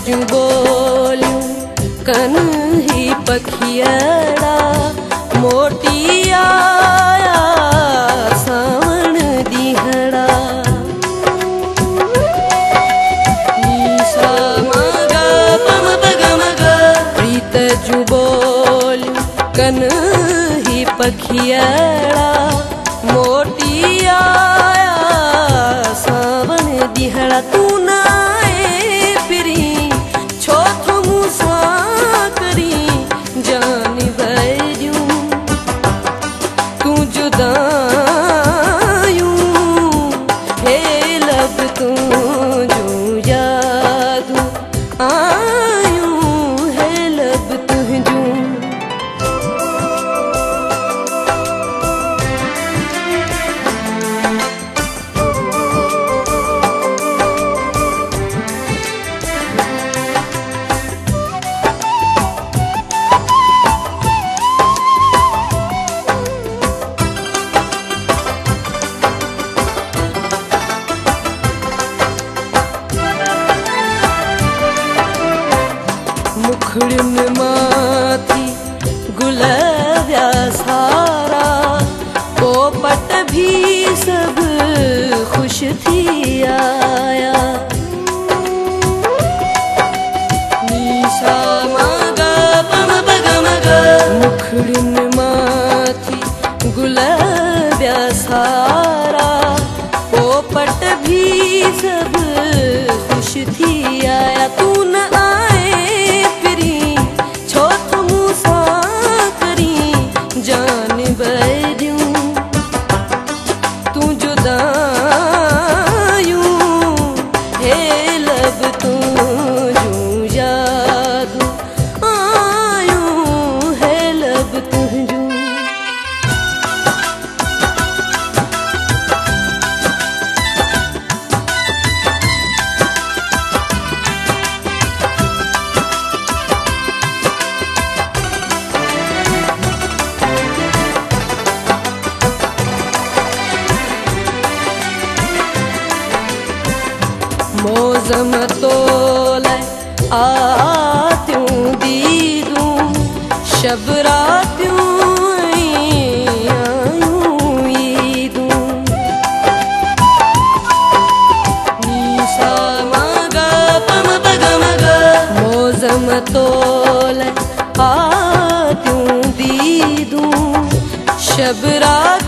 जू बोलूं कन ही पखियड़ा मोटी आया सावण दिहड़ा नीसा मगा पम पग मगा प्रीत जू बोलूं कन ही पखियड़ा मोटी आया सावन दिहड़ा तू ना फिरी छो तुम सा करी जान बैजू तू जुदायूं हे लब तू जो जादू आयूं है लब तुझू मुखड़न माथी गुलाब्या सारा पोपट भी सब खुश थी आया नीसा मगा पम पग मगा मुखड़न माथी गुलाब्या सारा पोपट भी सब खुश थी आया तू न जान बैजू तू जुदायूं हे लब तू जो जादू आयूं है लब तुझू मौसम तोले आत्यूं दीदूं शब रात्यूं आयूं ईदूं नीसा मगा पम पग मगा मौसम तोले आत्यूं दीदूं शब रात